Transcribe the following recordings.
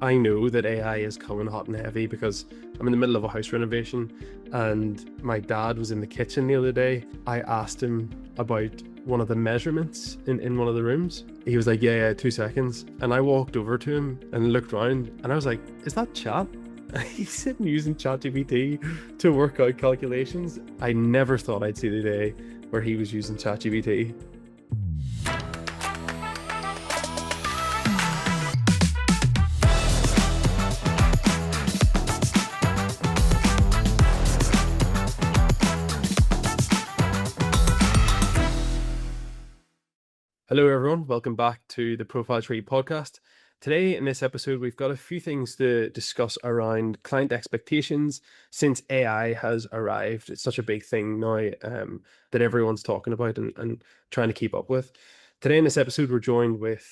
I know that AI is coming hot and heavy because I'm in the middle of a house renovation and my dad was in the kitchen the other day. I asked him about one of the measurements in one of the rooms. He was like, yeah, 2 seconds. And I walked over to him and looked around and I was like, is that chat? He's sitting using ChatGPT to work out calculations. I never thought I'd see the day where he was using ChatGPT. Hello, everyone. Welcome back to the ProfileTree Podcast. Today, in this episode, we've got a few things to discuss around client expectations since AI has arrived. It's such a big thing now that everyone's talking about and trying to keep up with. Today, in this episode, we're joined with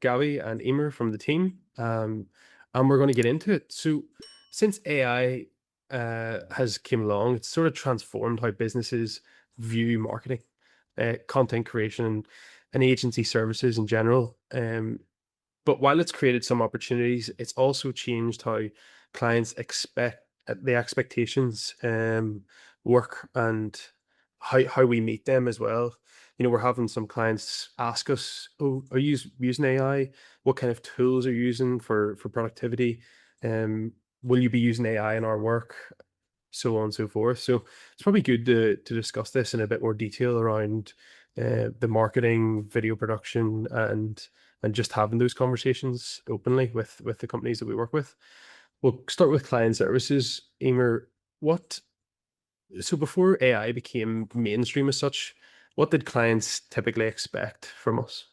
Gabby and Emer from the team, and we're going to get into it. So, since AI has came along, it's sort of transformed how businesses view marketing, content creation, and agency services in general. But while it's created some opportunities, it's also changed how clients expect the expectations work and how we meet them as well. You know, we're having some clients ask us, "Oh, are you using AI? What kind of tools are you using for productivity? Will you be using AI in our work?" So on and so forth. So it's probably good to discuss this in a bit more detail around the marketing, video production, and just having those conversations openly with the companies that we work with. We'll start with client services. Emer, so before AI became mainstream as such, what did clients typically expect from us?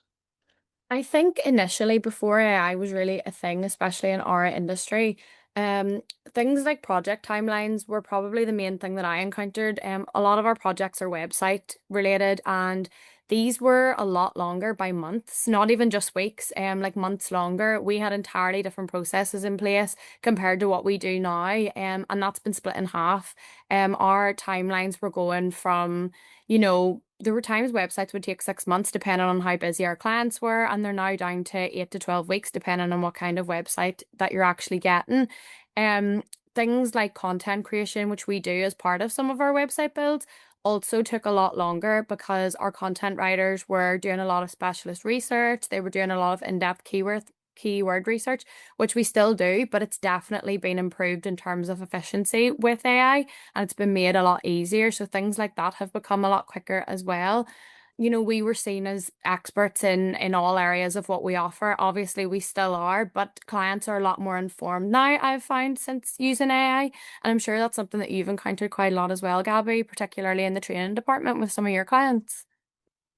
I think initially, before AI was really a thing, especially in our industry, um, things like project timelines were probably the main thing that I encountered. A lot of our projects are website related, and these were a lot longer by months, not even just weeks, like months longer. We had entirely different processes in place compared to what we do now, and that's been split in half. Our timelines were going from, there were times websites would take 6 months depending on how busy our clients were, and they're now down to 8 to 12 weeks depending on what kind of website that you're actually getting. Um, Things like content creation, which we do as part of some of our website builds, also took a lot longer because our content writers were doing a lot of specialist research. They were doing a lot of in-depth keyword research, which we still do, but it's definitely been improved in terms of efficiency with AI, and it's been made a lot easier. So things like that have become a lot quicker as well. We were seen as experts in all areas of what we offer. Obviously, we still are, but clients are a lot more informed now, I've found, since using AI. And I'm sure that's something that you've encountered quite a lot as well, Gabby, particularly in the training department with some of your clients.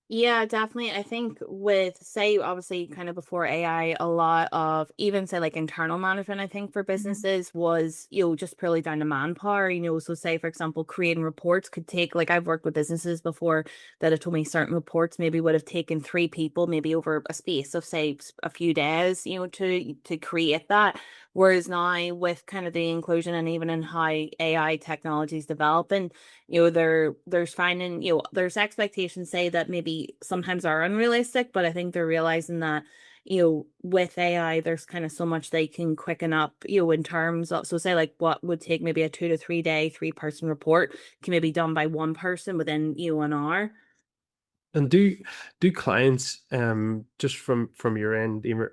Yeah, definitely. I think with, say, obviously, kind of before AI, a lot of even say like internal management, I think for businesses was, just purely down to manpower, So, say, for example, creating reports could take, like, I've worked with businesses before that have told me certain reports maybe would have taken 3 people, maybe over a space of, say, a few days, to create that. Whereas now, with kind of the inclusion and even in how AI technology is developing, there's finding, there's expectations say that maybe sometimes are unrealistic, but I think they're realizing that, with AI there's kind of so much they can quicken up, in terms of, so say like what would take maybe a 2 to 3 day 3 person report can maybe be done by one person within, an hour. And do clients just from your end, Emer,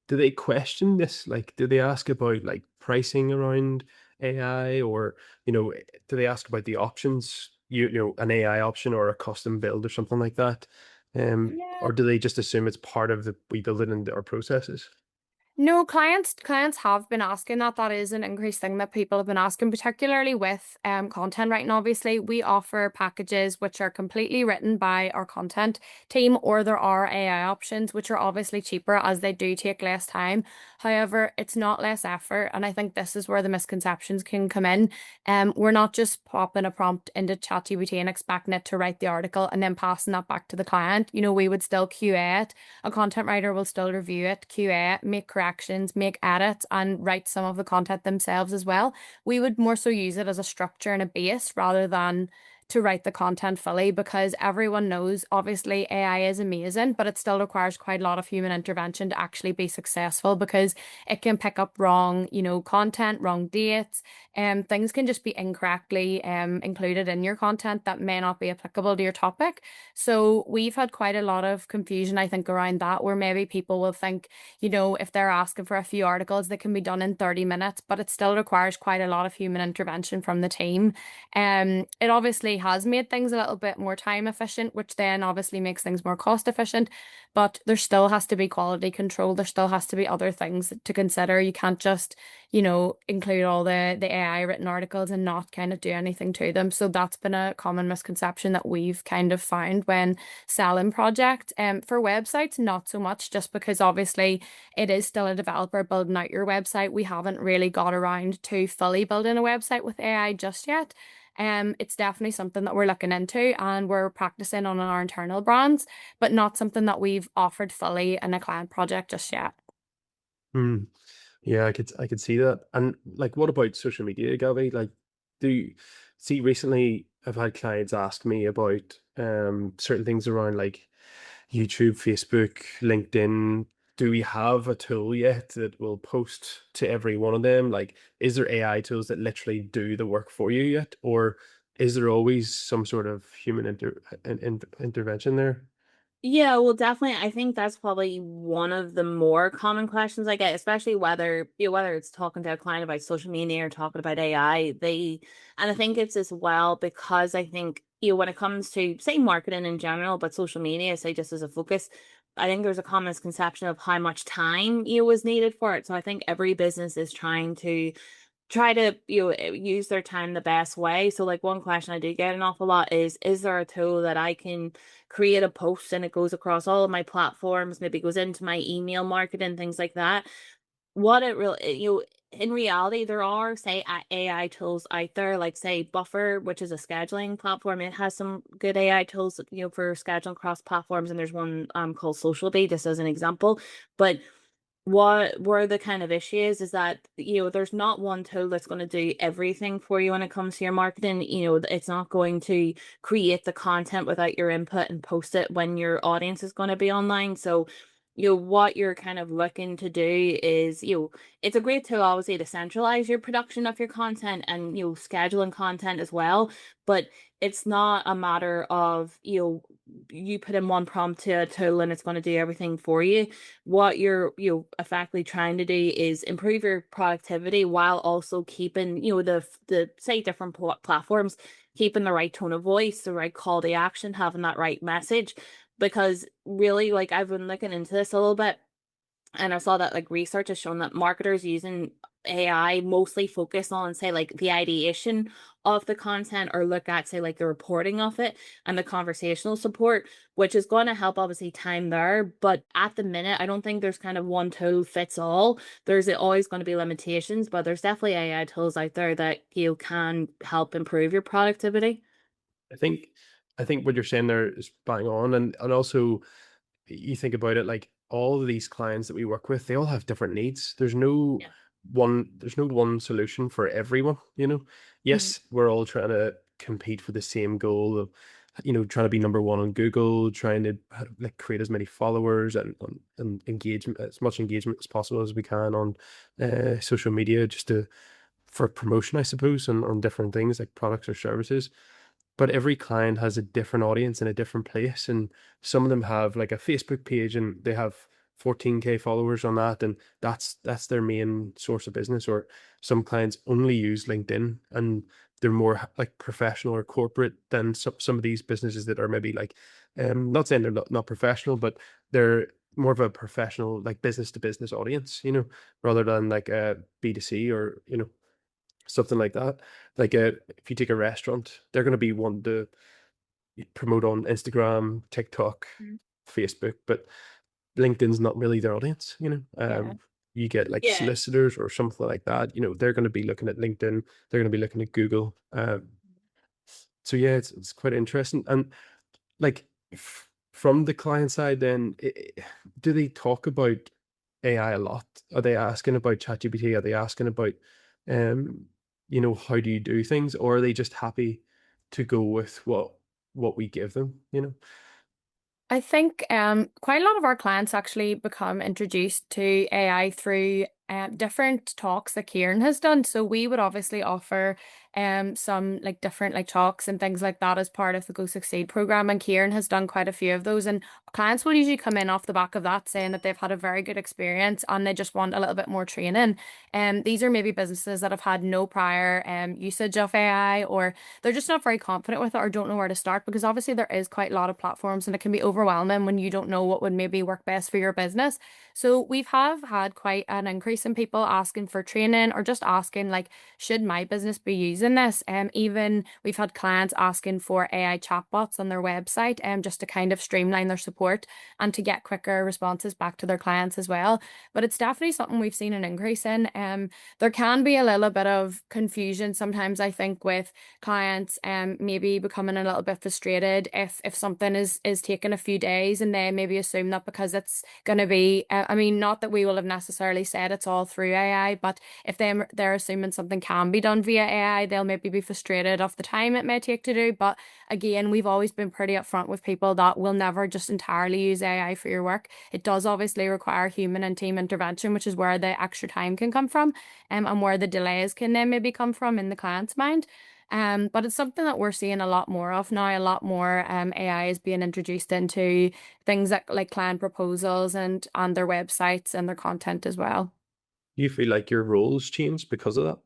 do they question this? Like, do they ask about like pricing around AI, or do they ask about the options? An AI option or a custom build or something like that, Yeah. or do they just assume it's part of the we build it into our processes? No, clients have been asking that. That is an increased thing that people have been asking, particularly with content writing. Obviously, we offer packages which are completely written by our content team, or there are AI options which are obviously cheaper as they do take less time. However, it's not less effort, and I think this is where the misconceptions can come in. We're not just popping a prompt into ChatGPT and expecting it to write the article and then passing that back to the client. We would still QA it. A content writer will still review it, QA it, make corrections, make edits, and write some of the content themselves as well. We would more so use it as a structure and a base rather than to write the content fully, because everyone knows obviously AI is amazing, but it still requires quite a lot of human intervention to actually be successful, because it can pick up wrong, content, wrong dates, and things can just be incorrectly included in your content that may not be applicable to your topic. So we've had quite a lot of confusion, I think, around that, where maybe people will think, if they're asking for a few articles that can be done in 30 minutes, but it still requires quite a lot of human intervention from the team. It obviously has made things a little bit more time efficient, which then obviously makes things more cost efficient, but there still has to be quality control. There still has to be other things to consider. You can't just, include all the AI written articles and not kind of do anything to them. So that's been a common misconception that we've kind of found when selling projects. For websites, not so much, just because obviously it is still a developer building out your website. We haven't really got around to fully building a website with AI just yet. It's definitely something that we're looking into and we're practicing on our internal brands, but not something that we've offered fully in a client project just yet. Hmm. Yeah, I could see that. And like, what about social media, Gabby? Like, do you see recently I've had clients ask me about certain things around like YouTube, Facebook, LinkedIn. Do we have a tool yet that will post to every one of them? Like, is there AI tools that literally do the work for you yet? Or is there always some sort of human intervention there? Yeah, well, definitely. I think that's probably one of the more common questions I get, especially whether it's talking to a client about social media or talking about AI. And I think it's as well because I think, when it comes to say marketing in general, but social media, say just as a focus, I think there's a common misconception of how much time was needed for it. So I think every business is try to use their time the best way. So like one question I do get an awful lot is there a tool that I can create a post and it goes across all of my platforms, maybe goes into my email marketing, things like that? What it really, in reality, there are, say, AI tools out there, like, say, Buffer, which is a scheduling platform. It has some good AI tools, for scheduling cross platforms. And there's one called SocialBee, just as an example. But what were the kind of issues is that, there's not one tool that's going to do everything for you when it comes to your marketing. It's not going to create the content without your input and post it when your audience is going to be online. So, what you're kind of looking to do is, it's a great tool, obviously, to centralize your production of your content and, scheduling content as well. But it's not a matter of, you put in one prompt to a tool and it's going to do everything for you. What you're effectively trying to do is improve your productivity while also keeping, the say different platforms, keeping the right tone of voice, the right call to action, having that right message. Because really, like, I've been looking into this a little bit, and I saw that like research has shown that marketers using AI mostly focus on, say, like the ideation of the content, or look at, say, like the reporting of it and the conversational support, which is going to help obviously time there. But at the minute, I don't think there's kind of one tool fits all. There's always going to be limitations, but there's definitely AI tools out there that can help improve your productivity. I think I think what you're saying there is bang on, and also you think about it, like all of these clients that we work with, they all have different needs. Yeah. There's no one solution for everyone, you know. Mhm. Yes, we're all trying to compete for the same goal of, trying to be number one on Google, trying to like create as many followers and engagement, as much engagement as possible as we can on social media, just to for promotion, I suppose, and on different things like products or services. But every client has a different audience in a different place, and some of them have like a Facebook page and they have 14K followers on that, and that's their main source of business. Or some clients only use LinkedIn and they're more like professional or corporate than some of these businesses that are maybe like, not saying they're not professional, but they're more of a professional, like business to business audience, rather than like a B2C, or something like that. Like, if you take a restaurant, they're going to be one to promote on Instagram, TikTok, Mhm. Facebook, but LinkedIn's not really their audience. Yeah. You get like Yeah. solicitors or something like that. They're going to be looking at LinkedIn. They're going to be looking at Google. So yeah, it's quite interesting. And like, from the client side, then do they talk about AI a lot? Are they asking about ChatGPT? Are they asking about, how do you do things, or are they just happy? to go with what we give them, you know? I think quite a lot of our clients actually become introduced to AI through different talks that Kieran has done. So we would obviously offer some like different like talks and things like that as part of the Go Succeed program. And Kieran has done quite a few of those. And clients will usually come in off the back of that saying that they've had a very good experience and they just want a little bit more training. And these are maybe businesses that have had no prior usage of AI, or they're just not very confident with it or don't know where to start, because obviously there is quite a lot of platforms and it can be overwhelming when you don't know what would maybe work best for your business. So we've have had quite an increase in people asking for training or just asking like, should my business be using this? Even we've had clients asking for AI chatbots on their website just to kind of streamline their support and to get quicker responses back to their clients as well. But it's definitely something we've seen an increase in. There can be a little bit of confusion sometimes, I think, with clients maybe becoming a little bit frustrated if something is taking a few days, and they maybe assume that because it's going to be I mean, not that we will have necessarily said it's all through AI, but if they're assuming something can be done via AI, they'll maybe be frustrated of the time it may take to do. But again, we've always been pretty upfront with people that will never just entirely use AI for your work. It does obviously require human and team intervention, which is where the extra time can come from, and where the delays can then maybe come from in the client's mind. But it's something that we're seeing a lot more of now. A lot more AI is being introduced into things like client proposals and their websites and their content as well. Do you feel like your roles changed because of that?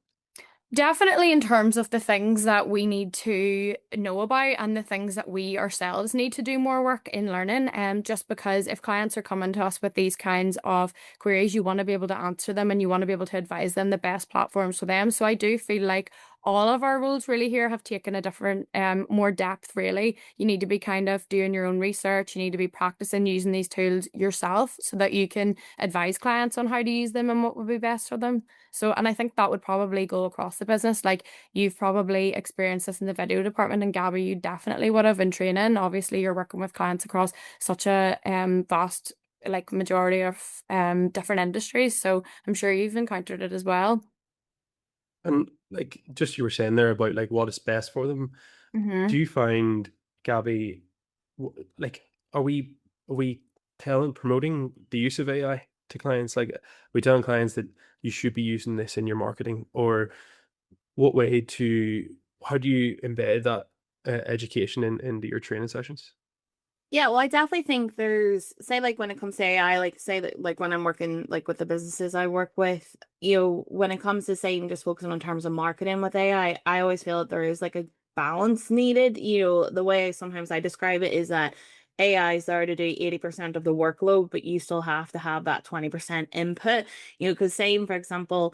Definitely in terms of the things that we need to know about and the things that we ourselves need to do more work in learning. Just because if clients are coming to us with these kinds of queries, you want to be able to answer them and you want to be able to advise them the best platforms for them. So I do feel like all of our roles really here have taken a different more depth. Really, you need to be kind of doing your own research. You need to be practicing using these tools yourself so that you can advise clients on how to use them and what would be best for them. So, and I think that would probably go across the business. Like you've probably experienced this in the video department, and Gabby, you definitely would have in training. Obviously, you're working with clients across such a vast like majority of different industries. So I'm sure you've encountered it as well. And like just you were saying there about like what is best for them. Mm-hmm. Do you find, Gabby, like are we promoting the use of AI to clients? Like, we telling clients that you should be using this in your marketing, or what way to how do you embed that education into your training sessions? Yeah, well, I definitely think there's, say, like when it comes to AI, like say that like when I'm working like with the businesses I work with, when it comes to say even just focusing on terms of marketing with AI, I always feel that there is like a balance needed. The way sometimes I describe it is that AI is there to do 80% of the workload, but you still have to have that 20% input. Because say, for example,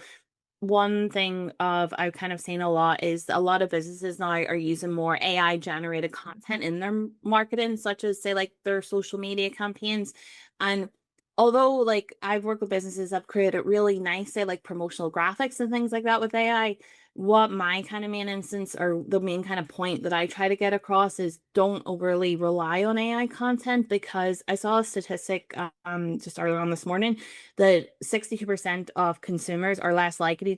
one thing of I've kind of seen a lot is a lot of businesses now are using more AI generated content in their marketing, such as say like their social media campaigns. And although like I've worked with businesses that created really nice, say like promotional graphics and things like that with AI, what my kind of main instance or the main kind of point that I try to get across is don't overly rely on AI content, because I saw a statistic just earlier on this morning that 62% of consumers are less likely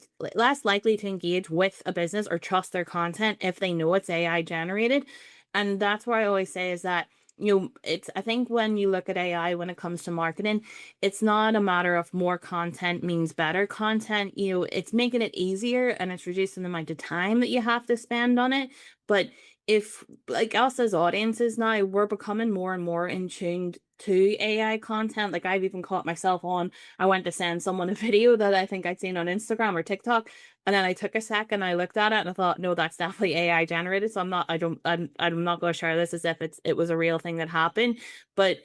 to engage with a business or trust their content if they know it's AI generated. And that's where I always say is that it's, I think when you look at AI when it comes to marketing, it's not a matter of more content means better content. It's making it easier and it's reducing the amount of time that you have to spend on it. But if like us as audiences now, we're becoming more and more in tuned to AI content. Like I've even caught myself on, I went to send someone a video that I think I'd seen on Instagram or TikTok, and then I took a second, I looked at it and I thought, no, that's definitely AI generated. So I'm not going to share this as if it was a real thing that happened. But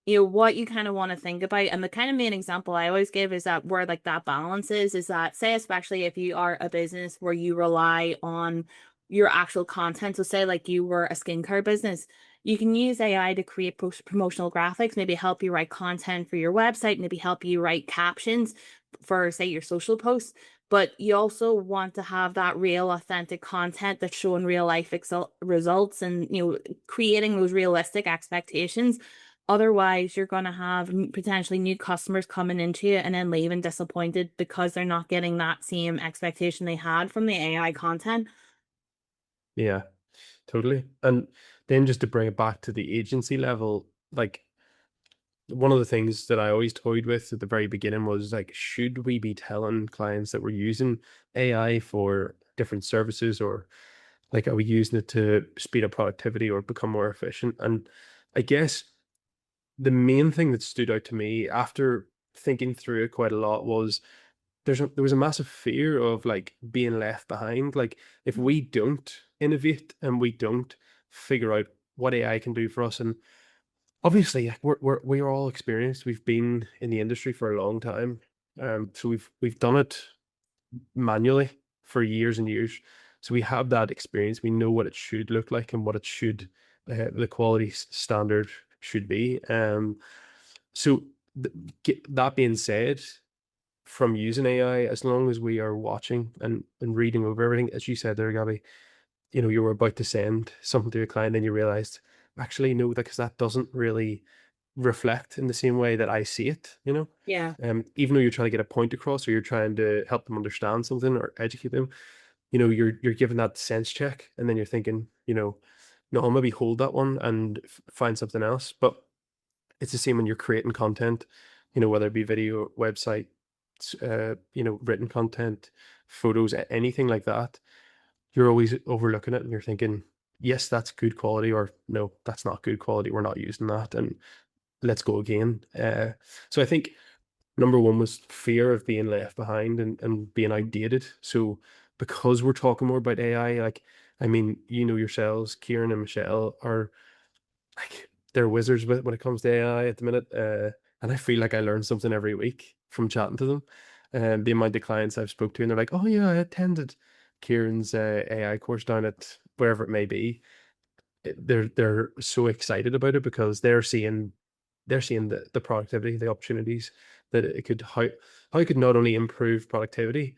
what you kind of want to think about, and the kind of main example I always give is that where like that balance is that, say, especially if you are a business where you rely on your actual content. So say like you were a skincare business, you can use AI to create promotional graphics, maybe help you write content for your website, maybe help you write captions for, say, your social posts. But you also want to have that real, authentic content that's showing real life results and, creating those realistic expectations. Otherwise, you're going to have potentially new customers coming into you and then leaving disappointed because they're not getting that same expectation they had from the AI content. Yeah. Totally. And then just to bring it back to the agency level, like one of the things that I always toyed with at the very beginning was like, should we be telling clients that we're using AI for different services, or like, are we using it to speed up productivity or become more efficient? And I guess the main thing that stood out to me after thinking through it quite a lot was there was a massive fear of like being left behind. Like if we don't innovate and we don't figure out what AI can do for us, and obviously like, we're all experienced. We've been in the industry for a long time, so we've done it manually for years and years. So we have that experience. We know what it should look like and what it should, the quality standard should be. So that being said, from using AI, as long as we are watching and reading over everything, as you said there, Gabby, you were about to send something to a client, and you realized, actually, no, because that doesn't really reflect in the same way that I see it. Yeah. Even though you're trying to get a point across, or you're trying to help them understand something or educate them, you're given that sense check, and then you're thinking, no, I'll maybe hold that one and find something else. But it's the same when you're creating content, whether it be video, website, written content, photos, anything like that. You're always overlooking it and you're thinking, yes, that's good quality, or no, that's not good quality. We're not using that, and let's go again. So I think number one was fear of being left behind and being outdated. So because we're talking more about AI, like, I mean, yourselves, Kieran and Michelle are like, they're wizards with when it comes to AI at the minute. And I feel like I learn something every week from chatting to them. And the amount of clients I've spoke to, and they're like, "Oh yeah, I attended Kieran's AI course down at wherever it may be." They're so excited about it because they're seeing the productivity, the opportunities that it could how it could not only improve productivity,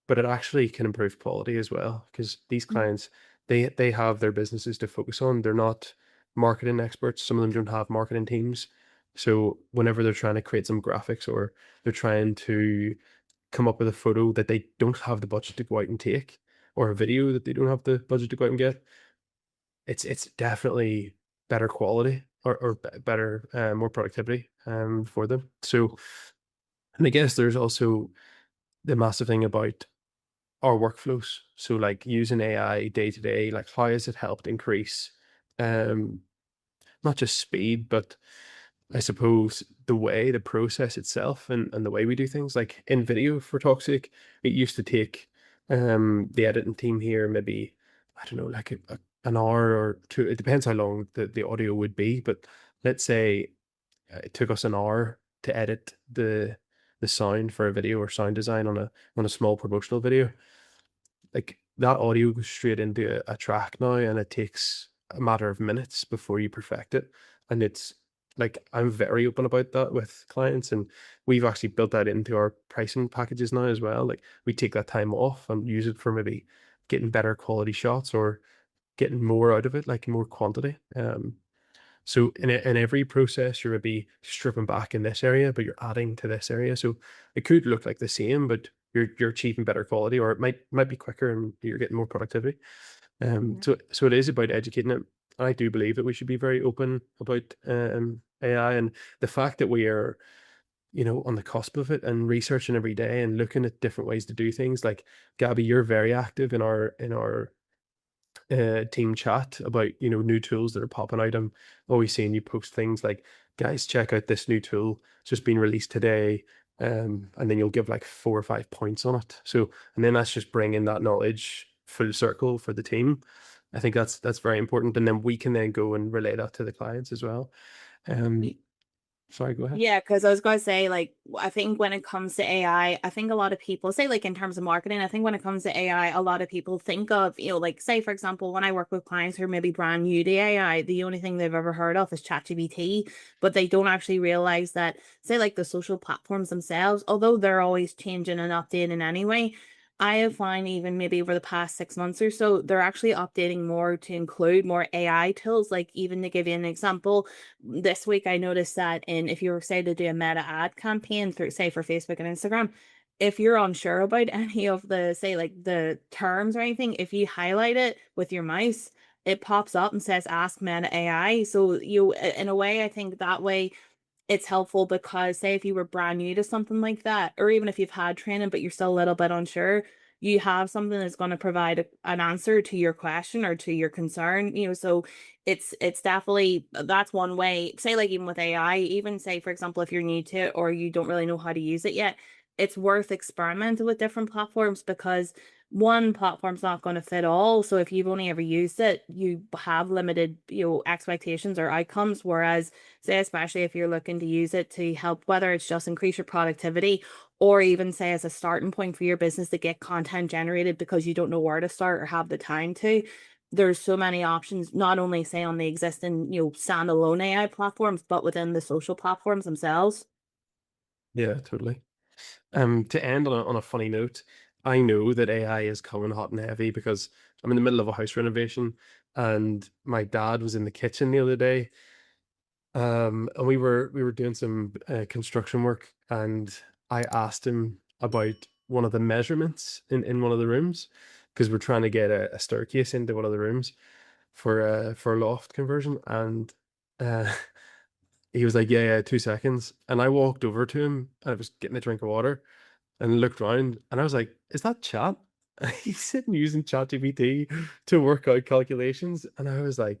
but it actually can improve quality as well. Because these clients, they have their businesses to focus on. They're not marketing experts. Some of them don't have marketing teams. So whenever they're trying to create some graphics, or they're trying to come up with a photo that they don't have the budget to go out and take, or a video that they don't have the budget to go out and get, it's definitely better quality, or better, more productivity for them. So, and I guess there's also the massive thing about our workflows. So like using AI day to day, like how has it helped increase um not just speed, but I suppose the process itself, and the way we do things. Like in video, for talk's sake, it used to take the editing team here maybe, I don't know, like an hour or two. It depends how long the audio would be, but let's say it took us an hour to edit the sound for a video, or sound design on a small promotional video. Like that audio goes straight into a track now, and it takes a matter of minutes before you perfect it. And it's like, I'm very open about that with clients, and we've actually built that into our pricing packages now as well. Like we take that time off and use it for maybe getting better quality shots, or getting more out of it, like more quantity. So in every process, you're maybe stripping back in this area, but you're adding to this area. So it could look like the same, but you're achieving better quality, or it might be quicker and you're getting more productivity. Mhm. So it is about educating it. I do believe that we should be very open about AI, and the fact that we are, on the cusp of it and researching every day and looking at different ways to do things. Like Gabby, you're very active in our team chat about new tools that are popping out. I'm always seeing you post things like, guys, check out this new tool, it's just been released today. And then you'll give like 4 or 5 points on it. So, and then that's just bringing that knowledge full circle for the team. I think that's very important, and then we can then go and relay that to the clients as well. um Sorry, go ahead. Yeah, because I was going to say, like, I think when it comes to AI, I think a lot of people say, like, in terms of marketing, I think when it comes to AI, a lot of people think of, like, say, for example, when I work with clients who are maybe brand new to AI, the only thing they've ever heard of is ChatGPT, but they don't actually realize that, say, like, the social platforms themselves, although they're always changing and updating anyway, I have found even maybe over the past 6 months or so, they're actually updating more to include more AI tools. Like, even to give you an example, this week I noticed that if you were say to do a meta ad campaign through, say, for Facebook and Instagram, if you're unsure about any of the, say, like the terms or anything, if you highlight it with your mouse, it pops up and says ask Meta AI. So in a way, I think that way it's helpful, because say if you were brand new to something like that, or even if you've had training but you're still a little bit unsure, you have something that's going to provide an answer to your question or to your concern. So it's definitely, that's one way. Say like even with AI, even say for example if you're new to it or you don't really know how to use it yet, it's worth experimenting with different platforms, because one platform's not going to fit all. So if you've only ever used it, you have limited, expectations or outcomes. Whereas, say, especially if you're looking to use it to help, whether it's just increase your productivity or even say as a starting point for your business to get content generated because you don't know where to start or have the time to. There's so many options, not only say on the existing, standalone AI platforms, but within the social platforms themselves. Yeah, totally. To end on a funny note, I know that AI is coming hot and heavy because I'm in the middle of a house renovation, and my dad was in the kitchen the other day, and we were doing some construction work, and I asked him about one of the measurements in one of the rooms because we're trying to get a staircase into one of the rooms for a loft conversion, and uh, he was like, "Yeah, yeah, 2 seconds," and I walked over to him and I was getting a drink of water and looked around and I was like, "Is that chat?" He's sitting using ChatGPT to work out calculations, and I was like,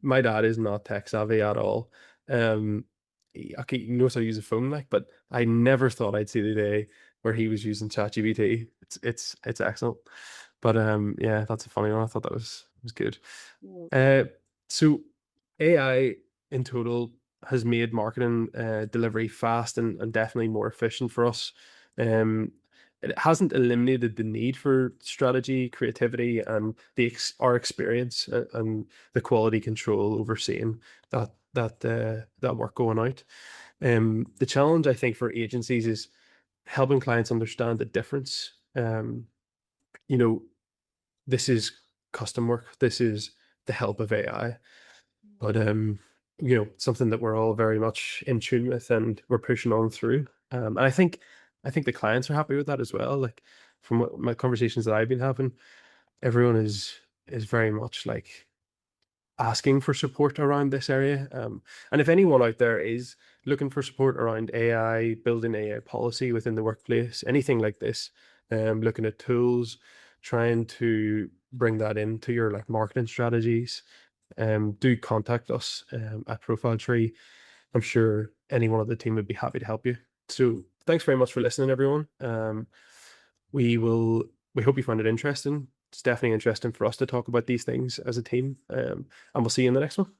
my dad is not tech savvy at all. Okay, he knows how to use a phone, like, but I never thought I'd see the day where he was using ChatGPT. It's excellent, but yeah, that's a funny one. I thought that was good. Mm. Uh, so AI in total has made marketing delivery fast and definitely more efficient for us. Um, it hasn't eliminated the need for strategy, creativity, and our experience and the quality control overseeing that work going out. The challenge I think for agencies is helping clients understand the difference. You know, this is custom work. This is the help of AI, but something that we're all very much in tune with and we're pushing on through. And I think the clients are happy with that as well. Like from what my conversations that I've been having, everyone is very much like asking for support around this area. And if anyone out there is looking for support around AI, building AI policy within the workplace, anything like this, looking at tools, trying to bring that into your like marketing strategies, do contact us at ProfileTree. I'm sure anyone on the team would be happy to help you. So thanks very much for listening, everyone. We will we hope you find it interesting. It's definitely interesting for us to talk about these things as a team. And we'll see you in the next one.